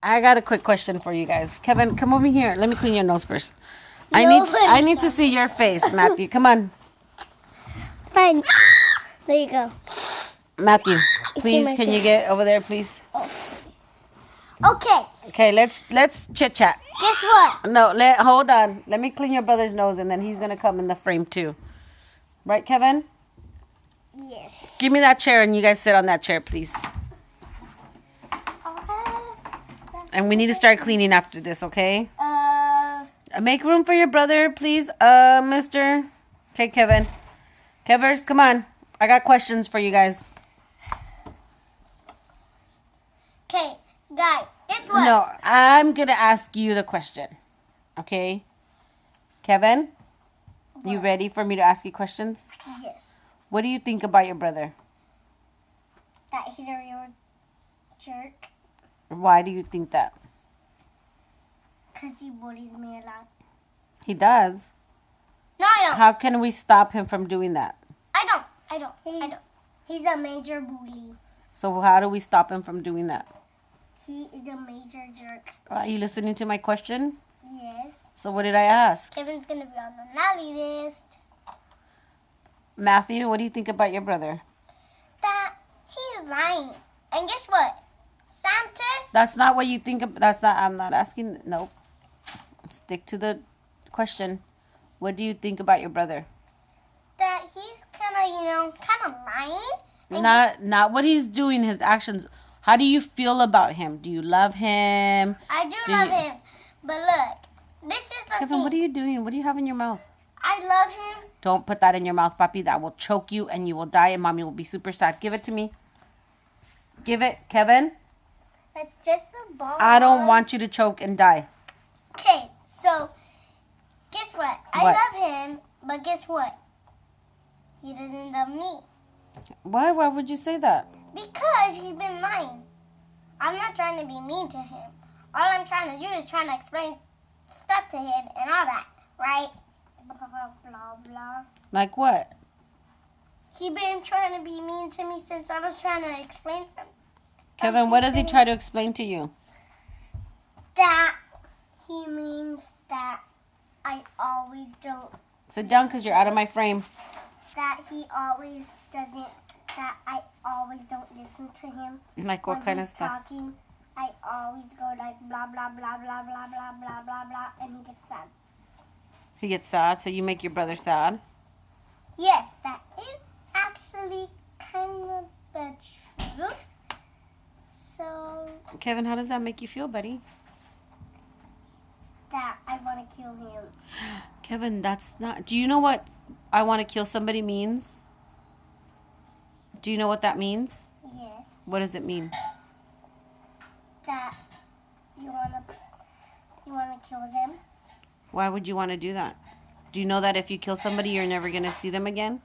I got a quick question for you guys. Kevin, come over here. Let me clean your nose first. I need to see your face, Matthew. Come on. Fine. There you go. Matthew, please, can you get over there, please? Okay. Okay, let's chit chat. Guess what? No, hold on. Let me clean your brother's nose, and then he's gonna come in the frame too. Right, Kevin? Yes. Give me that chair, and you guys sit on that chair, please. And we need to start cleaning after this, okay? Make room for your brother, please, mister. Okay, Kevin. Kevers, come on. I got questions for you guys. Okay, guys, guess what? No, I'm going to ask you the question. Okay? Kevin, you ready for me to ask you questions? Yes. What do you think about your brother? That he's a real jerk. Why do you think that? Because he bullies me a lot. He does. No, I don't. How can we stop him from doing that? I don't. He's a major bully. So how do we stop him from doing that? He is a major jerk. Are you listening to my question? Yes. So what did I ask? Kevin's going to be on the naughty list. Matthew, what do you think about your brother? That he's lying. And guess what? Santa? That's not what you think of. I'm not asking. Nope. Stick to the question. What do you think about your brother? That he's kind of lying. Not what he's doing, his actions. How do you feel about him? Do you love him? I do love him. But look, this is the Kevin, thing. what are you doing? What do you have in your mouth? I love him. Don't put that in your mouth, papi. That will choke you and you will die and mommy will be super sad. Give it to me. Give it, Kevin. It's just a ball. I don't want you to choke and die. Okay, so guess what? I What? love him, but guess what? He doesn't love me. Why? Why would you say that? Because he's been lying. I'm not trying to be mean to him. All I'm trying to do is trying to explain stuff to him and all that, right? Blah, blah, blah. Like what? He been trying to be mean to me since I was trying to explain something. Kevin, what does he try to explain to you? That he means that I always don't. Sit down because you're out of my frame. That he always doesn't. That I always don't listen to him. Like what when kind of he's stuff? talking. I always go like blah blah blah blah blah blah blah blah blah, and he gets sad. He gets sad, so you make your brother sad? Yes, that is actually kind of the truth. So Kevin, how does that make you feel, buddy? that I want to kill him. Kevin, that's not... Do you know what I want to kill somebody means? Do you know what that means? Yes, What does it mean? that you want to kill them. Why would you want to do that? Do you know that if you kill somebody, you're never going to see them again?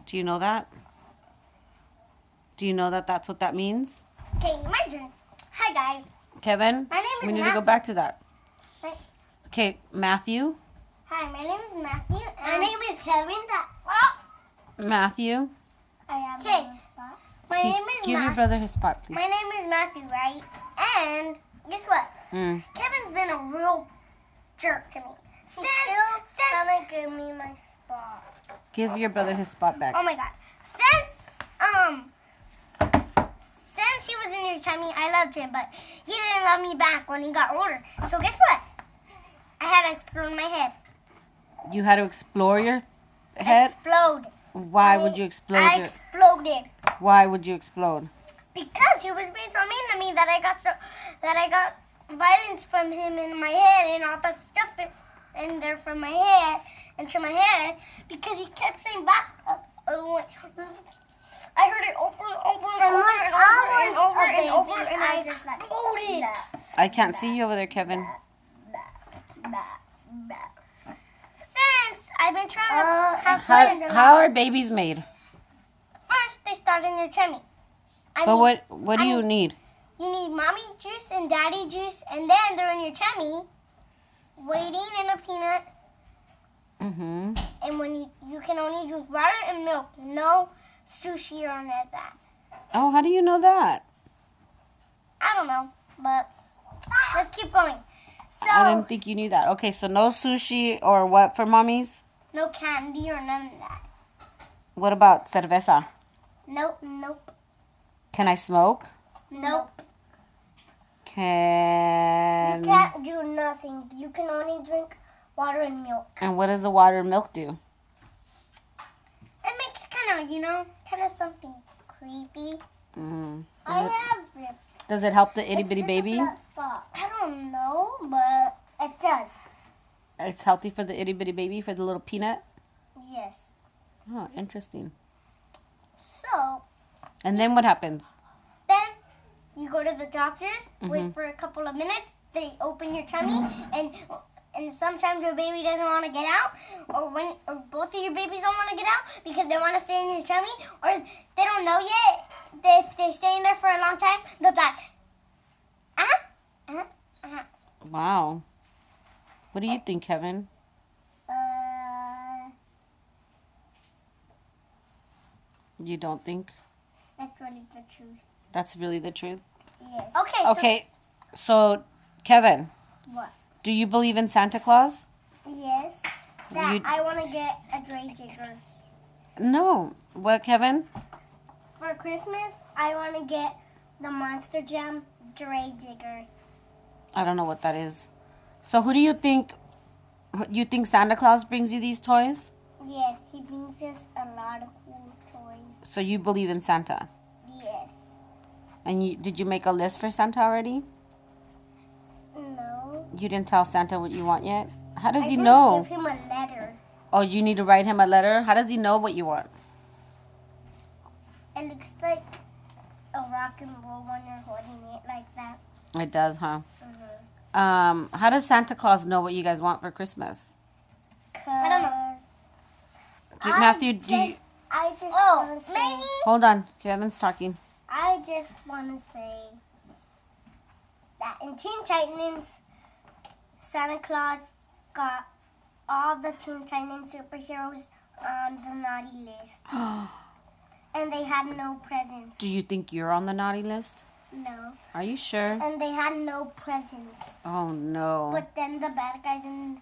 Do you know that? Do you know that that's what that means? Okay, my turn. Hi guys. Kevin, My name is we need to Matthew. go back to that. Right. Okay, Matthew. Hi, my name is Matthew. My name is Kevin. Matthew. I have my spot. My name is Give your brother his spot, please. My name is Matthew, right? And guess what? Kevin's been a real jerk to me. Since gonna give me my spot. Give your brother his spot back. Oh my god. Since he was in your tummy, I loved him, but he didn't love me back when he got older. So guess what? I had to explode my head. You had to explore your head? Explode. Why would you explode I exploded. Why would you explode? Because he was being so mean to me that I got violence from him in my head and all that stuff in there from my head into my head because he kept saying back. I heard it over and over and over and over and over and over and I just exploded. I can't see you over there, Kevin. Since I've been trying to have fun. How are babies made? First, they start in your tummy. But what do you need? You need mommy juice and daddy juice, and then they're in your tummy, waiting in a peanut. Mm-hmm. And when you can only drink water and milk, no sushi or none of that. Oh, how do you know that? don't know, but let's keep going. So, I didn't think you knew that. Okay, so no sushi or what for mommies? no candy or none of that. What about cerveza? Nope. Can I smoke? Nope. Can... You can't do nothing. You can only drink water and milk. And what does the water and milk do? It makes kind of something creepy. Mm. I have Does it help the itty It's bitty just a baby? black spot. I don't know, but it does. It's healthy for the itty bitty baby, for the little peanut? Yes. Oh, interesting. So, And then what happens? then you go to the doctors, wait for a couple of minutes, they open your tummy, and sometimes your baby doesn't want to get out, or both of your babies don't want to get out because they want to stay in your tummy, or they don't know yet. If they stay in there for a long time, they'll die. Wow. What do you think, Kevin? You don't think That's really the truth. that's really the truth? Yes. Okay, so Kevin, What? do you believe in Santa Claus? Yes. I want to get a grave digger. No. What, Kevin? For Christmas, I want to get the Monster Jam grave digger. I don't know what that is. So who do you think? You think Santa Claus brings you these toys? Yes, he brings us a lot of cool toys. So you believe in Santa? Yes. And did you make a list for Santa already? No. You didn't tell Santa what you want yet? How does I he didn't know? give him a letter. Oh, you need to write him a letter? How does he know what you want? It looks like a rock and roll when you're holding it like that. It does, huh? Mm-hmm. How does Santa Claus know what you guys want for Christmas? I don't know. Matthew, do you... I just want to say... Hold on. Kevin's talking. I just want to say that in Teen Titans, Santa Claus got all the Teen Titans superheroes on the naughty list. And they had no presents. Do you think you're on the naughty list? No. Are you sure? And they had no presents. Oh, no. But then the bad guys and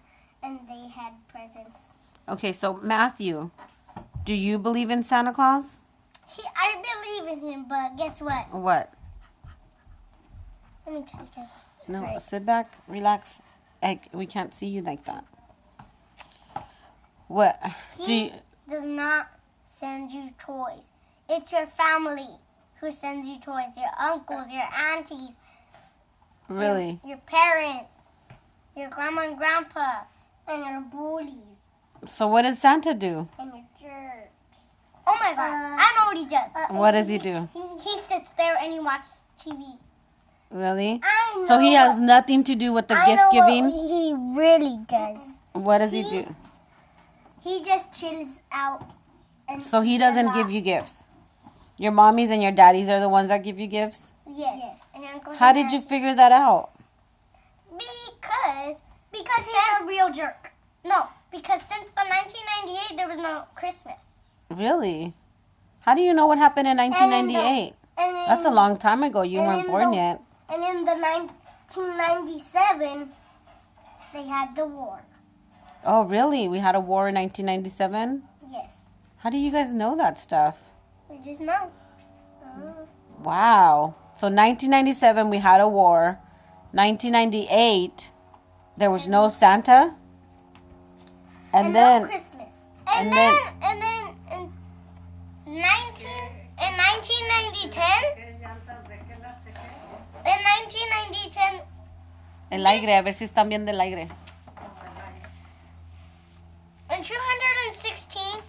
they had presents. Okay, so Matthew, do you believe in Santa Claus? I believe in him, but guess what? What? Let me tell you guys a No, secret. sit back, relax. We can't see you like that. What? He does not send you toys. It's your family who sends you toys. Your uncles, your aunties. Really? Your parents. Your grandma and grandpa. And your bullies. So what does Santa do? And your jerks. Oh my God. I know what he does. What does he do? He sits there and he watches TV. Really? I know. So he has nothing to do with the gift I know giving? what he really does. What does he do? He just chills out. And So he doesn't give you gifts? Your mommies and your daddies are the ones that give you gifts? Yes. And your uncles How and did you aunties. figure that out? Because he's a real jerk. No, because since the 1998 there was no Christmas. Really? How do you know what happened in 1998? That's a long time ago. You weren't born yet. And in the 1997, they had the war. Oh, really? We had a war in 1997? Yes. How do you guys know that stuff? We just know. Wow. So 1997, we had a war. 1998, there was no Santa. And then... no Christmas. and And then- in 1990, in 1990, El aire, a ver si están bien del aire. in 216,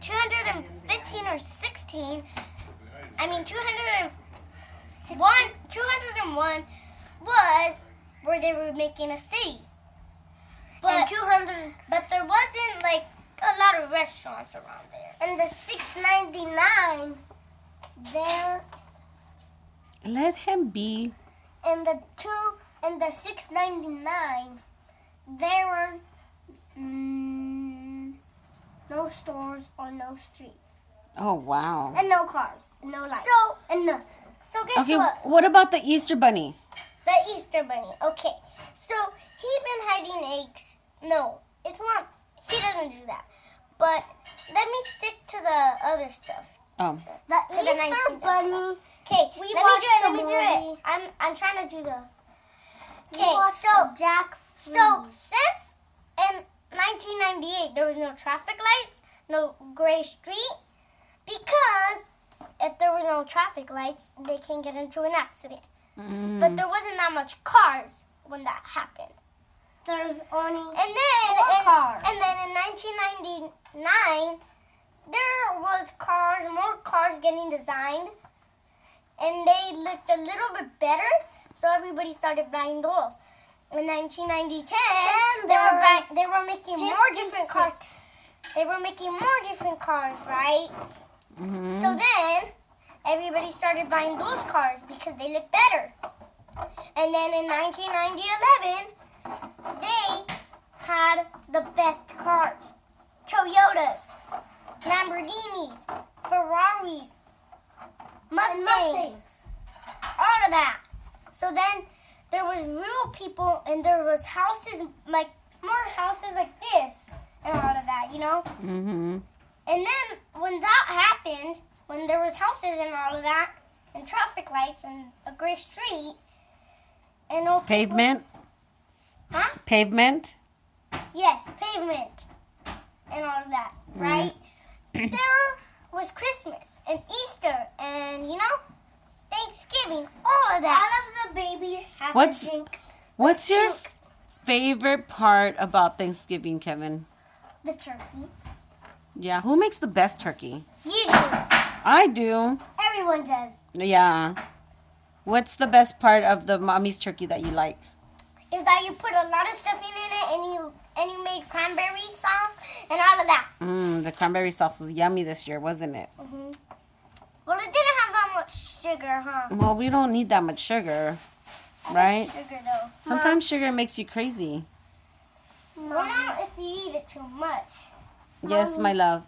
215 or 16, I mean 201 was where they were making a city. But but there wasn't like a lot of restaurants around there. And the 699 there Let him be. and the 699 there was no stores or no streets Oh, wow. and no cars, no lights, and nothing. So guess Okay, what? what about the Easter Bunny? The Easter Bunny. Okay. So he been hiding eggs. No, it's not. He doesn't do that. But let me stick to the other stuff. Oh. The Easter Bunny. Okay, let me do it. I'm trying to do the. Okay, so since in 1998 there was no traffic lights, no gray street, because if there was no traffic lights, they can get into an accident. But there wasn't that much cars when that happened. There was only cars. And then in 1999, there was more cars getting designed, and they looked a little bit better, so everybody started buying those. In 1990, they were making more different cars. They were making more different cars, right? So then everybody started buying those cars because they look better. And then in 1911, they had the best cars. Toyotas, Lamborghinis, Ferraris, Mustangs, all of that. So then there was real people, and there was houses, like more houses like this and all of that, you know? And then when that happened, when there was houses and all of that, and traffic lights and a gray street, and no Pavement? Huh? Pavement? Yes, pavement and all of that, right? There was Christmas and Easter and, you know, Thanksgiving, all of that. All of the babies have to drink. What's your favorite part about Thanksgiving, Kevin? The turkey. Yeah, who makes the best turkey? You do. I do. Everyone does. Yeah. What's the best part of the mommy's turkey that you like? Is that you put a lot of stuffing in it and you made cranberry sauce and all of that. The cranberry sauce was yummy this year, wasn't it? Well, it didn't have that much sugar, huh? Well, we don't need that much sugar, right? Sugar, though. Sometimes sugar makes you crazy. Well, not if you eat it too much. Yes, my love.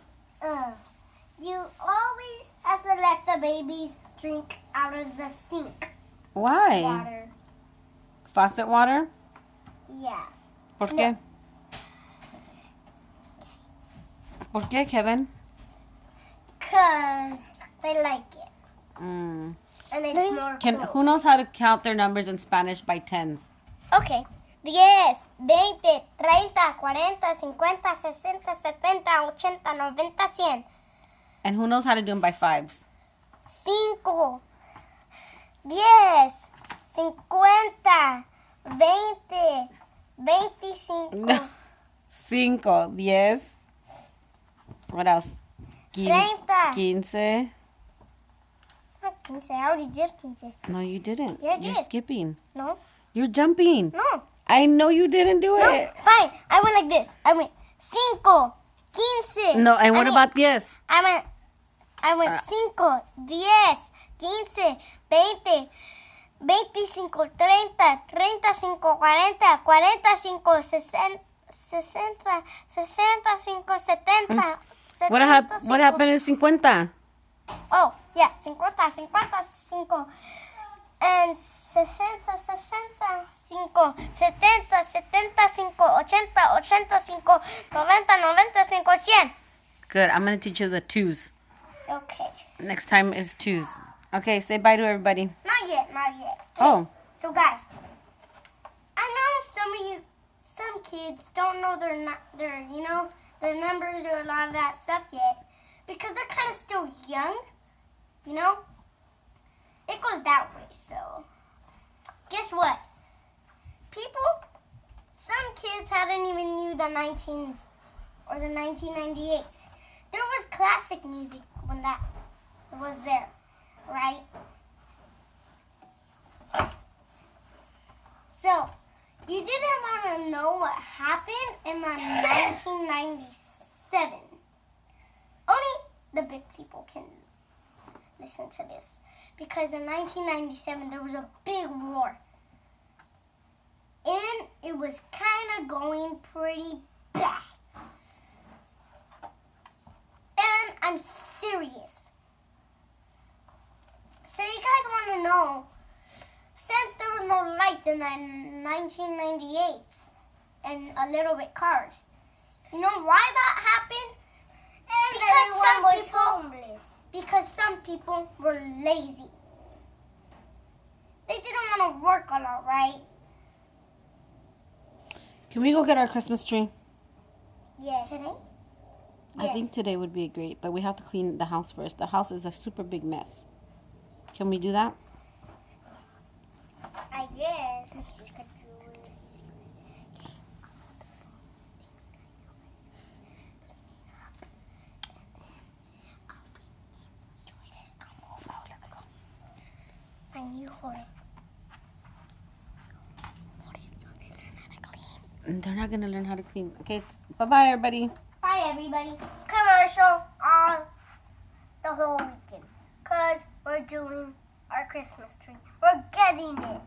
You always have to let the babies drink out of the sink Why? water. Faucet water? Yeah. ¿Por qué? ¿Por qué, Kevin? Because they like it. Mm. And it's more cool. Who knows how to count their numbers in Spanish by tens? Okay. 10, 20, 30, 40, 50, 60, 70, 80, 90, 100. And who knows how to do them by fives? 5, 10, 50, 20, 25. Cinco, 10. What else? 30. 15. Not 15. I already did 15. No, you didn't. Yeah, I You're did. skipping. No. You're jumping. No. I know you didn't do No. it. Fine. I went like this. I went 5, 15. No, and what about this? I went 5, 10, 15, 20, 25, 30, 35, 40, 45, 60, 60, 65, 70. What happened in 50? Oh, yeah, 50, 55, and 60, 65, 70, 75, 80, 85, 90, 95, 100. Good. I'm going to teach you the twos. Okay. Next time is twos. Okay, say bye to everybody. Not yet. Oh. So guys, I know some kids don't know their numbers or a lot of that stuff yet because they're kind of still young, you know. It goes that way. So guess what? Some kids hadn't even knew the 19s or the 1998s. There was classic music when that was there, right? So, you didn't want to know what happened in the 1997. Only the big people can listen to this. Because in 1997, there was a big war. And it was kind of going pretty bad. And I'm serious. So you guys want in the 1998 and a little bit cars. You know why that happened? Because some people were lazy. They didn't want to work a lot, right? Can we go get our Christmas tree? Yes. Today? I think today would be great, but we have to clean the house first. The house is a super big mess. Can we do that? I guess. And you hold it. They're not going to learn how to clean. Okay, bye-bye, everybody. Bye, everybody. Commercial all the whole weekend. Because we're doing our Christmas tree. We're getting it.